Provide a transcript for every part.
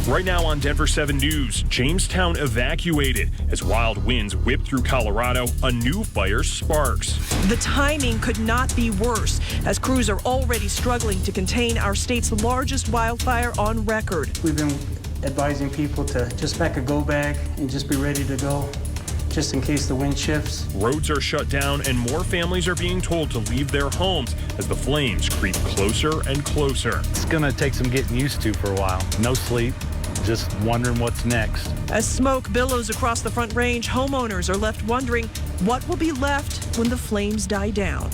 Right now on Denver 7 News, Jamestown evacuated. As wild winds whip through Colorado, a new fire sparks. The timing could not be worse, as crews are already struggling to contain our state's largest wildfire on record. We've been advising people to just pack a go bag and just be ready to go, just in case the wind shifts. Roads are shut down and more families are being told to leave their homes as the flames creep closer and closer. It's gonna take some getting used to for a while. No sleep, just wondering what's next. As smoke billows across the Front Range, homeowners are left wondering what will be left when the flames die down.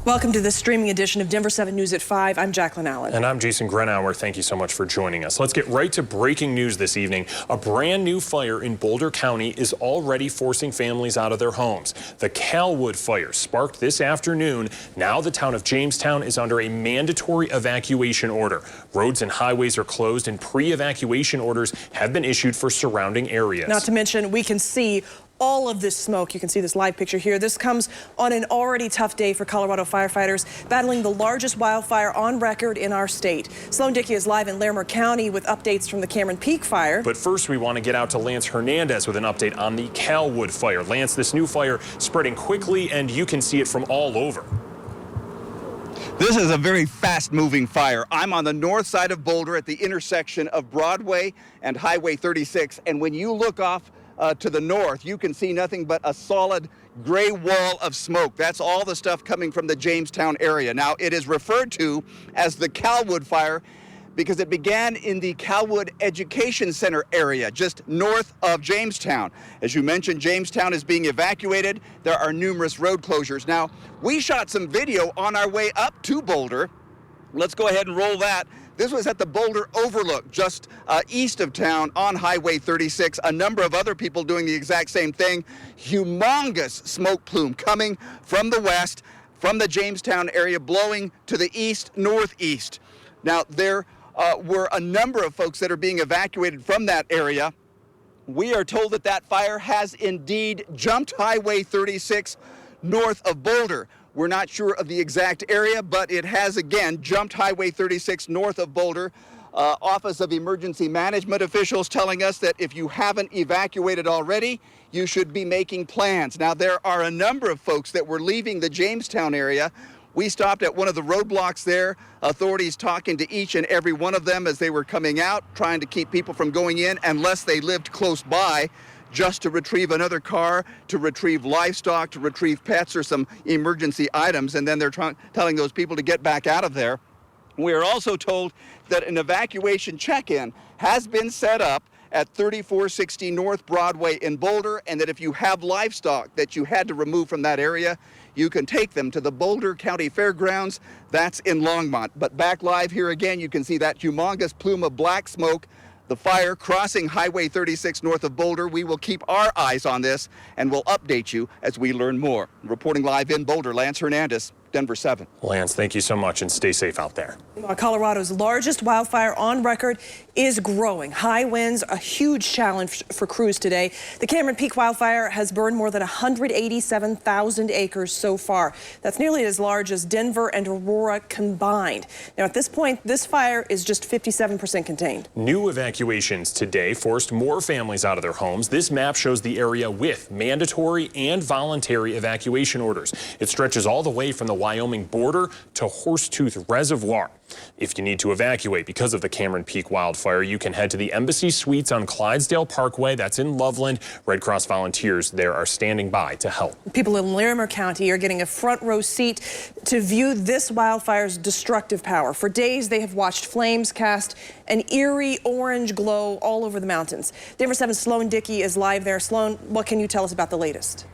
Welcome to this streaming edition of Denver 7 News at 5. I'm Jacqueline Allen. And I'm Jason Grenauer. Thank you so much for joining us. Let's get right to breaking news this evening. A brand new fire in Boulder County is already forcing families out of their homes. The Calwood fire sparked this afternoon. Now the town of Jamestown is under a mandatory evacuation order. Roads and highways are closed and pre-evacuation orders have been issued for surrounding areas. Not to mention, we can see all of this smoke. You can see this live picture here. This comes on an already tough day for Colorado firefighters battling the largest wildfire on record in our state. Sloan Dickey is live in Larimer County with updates from the Cameron Peak fire. But first, we want to get out to Lance Hernandez with an update on the Calwood fire. Lance, this new fire spreading quickly, and you can see it from all over. This is a very fast-moving fire. I'm on the north side of Boulder at the intersection of Broadway and Highway 36, and when you look off to the north, you can see nothing but a solid gray wall of smoke. That's all the stuff coming from the Jamestown area. Now, it is referred to as the Calwood fire because it began in the Calwood Education Center area, just north of Jamestown. As you mentioned, Jamestown is being evacuated. There are numerous road closures. Now, we shot some video on our way up to Boulder. Let's go ahead and roll that. This was at the Boulder Overlook, just east of town on Highway 36. A number of other people doing the exact same thing. Humongous smoke plume coming from the west, from the Jamestown area, blowing to the east, northeast. Now, there were a number of folks that are being evacuated from that area. We are told that that fire has indeed jumped Highway 36 north of Boulder. We're not sure of the exact area, but it has again jumped Highway 36 north of Boulder. Office of Emergency Management officials telling us that if you haven't evacuated already, you should be making plans. Now, there are a number of folks that were leaving the Jamestown area. We stopped at one of the roadblocks there. Authorities talking to each and every one of them as they were coming out, trying to keep people from going in unless they lived close by, just to retrieve another car, to retrieve livestock, to retrieve pets or some emergency items, and then they're telling those people to get back out of there. We are also told that an evacuation check-in has been set up at 3460 North Broadway in Boulder, and that if you have livestock that you had to remove from that area, you can take them to the Boulder County Fairgrounds. That's in Longmont. But back live here again, you can see that humongous plume of black smoke, the fire crossing Highway 36 north of Boulder. We will keep our eyes on this and we'll update you as we learn more. Reporting live in Boulder, Lance Hernandez, Denver 7. Lance, thank you so much and stay safe out there. Colorado's largest wildfire on record is growing. High winds, a huge challenge for crews today. The Cameron Peak wildfire has burned more than 187,000 acres so far. That's nearly as large as Denver and Aurora combined. Now, at this point, this fire is just 57% contained. New evacuations today forced more families out of their homes. This map shows the area with mandatory and voluntary evacuation orders. It stretches all the way from the Wyoming border to Horsetooth Reservoir. If you need to evacuate because of the Cameron Peak wildfire, you can head to the Embassy Suites on Clydesdale Parkway. That's in Loveland. Red Cross volunteers there are standing by to help. People in Larimer County are getting a front row seat to view this wildfire's destructive power. For days, they have watched flames cast an eerie orange glow all over the mountains. Denver 7 Sloan Dickey is live there. Sloan, what can you tell us about the latest?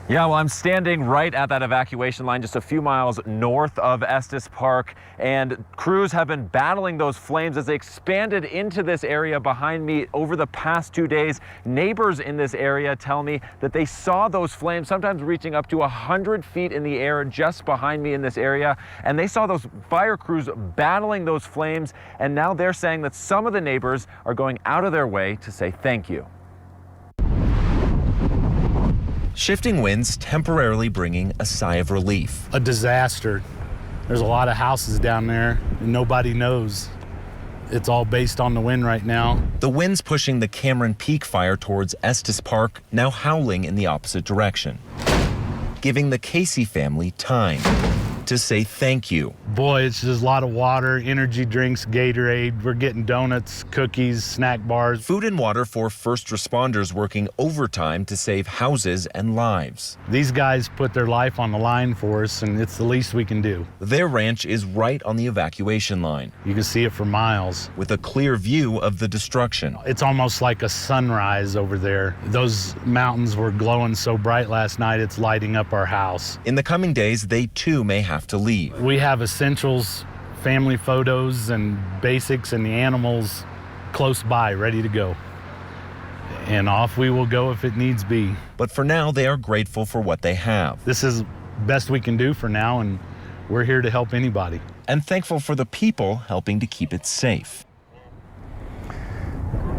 Yeah, well, I'm standing right at that evacuation line just a few miles north of Estes Park, and crews have been battling those flames as they expanded into this area behind me over the past 2 days. Neighbors in this area tell me that they saw those flames sometimes reaching up to 100 feet in the air just behind me in this area, and they saw those fire crews battling those flames, and now they're saying that some of the neighbors are going out of their way to say thank you. Shifting winds temporarily bringing a sigh of relief. A disaster. There's a lot of houses down there and nobody knows. It's all based on the wind right now. The wind's pushing the Cameron Peak fire towards Estes Park, now howling in the opposite direction, giving the Casey family time to say thank you. Boy, it's just a lot of water, energy drinks, Gatorade. We're getting donuts, cookies, snack bars. Food and water for first responders working overtime to save houses and lives. These guys put their life on the line for us, and it's the least we can do. Their ranch is right on the evacuation line, You can see it for miles. with a clear view of the destruction. It's almost like a sunrise over there. Those mountains were glowing so bright last night, it's lighting up our house. In the coming days, they too may have to leave. We have essentials, family photos, and basics, and the animals close by, ready to go. And off we will go if it needs be. But for now, they are grateful for what they have This is best we can do for now, and we're here to help anybody. and thankful for the people helping to keep it safe.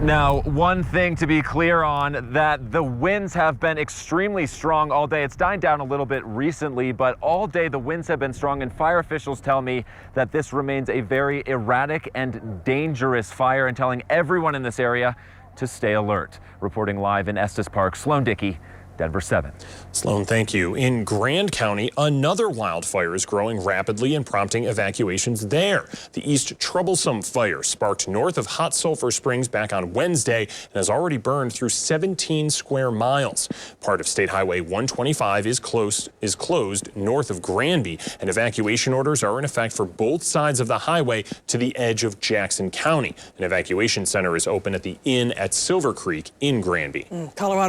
Now, one thing to be clear on, that the winds have been extremely strong all day. It's died down a little bit recently, but all day the winds have been strong, and fire officials tell me that this remains a very erratic and dangerous fire, and telling everyone in this area to stay alert. Reporting live in Estes Park, Sloan Dickey, Denver 7. Sloan, thank you. In Grand County, another wildfire is growing rapidly and prompting evacuations there. The East Troublesome fire sparked north of Hot Sulphur Springs back on Wednesday and has already burned through 17 square miles. Part of State Highway 125 is closed north of Granby, and evacuation orders are in effect for both sides of the highway to the edge of Jackson County. An evacuation center is open at the Inn at Silver Creek in Granby. Colorado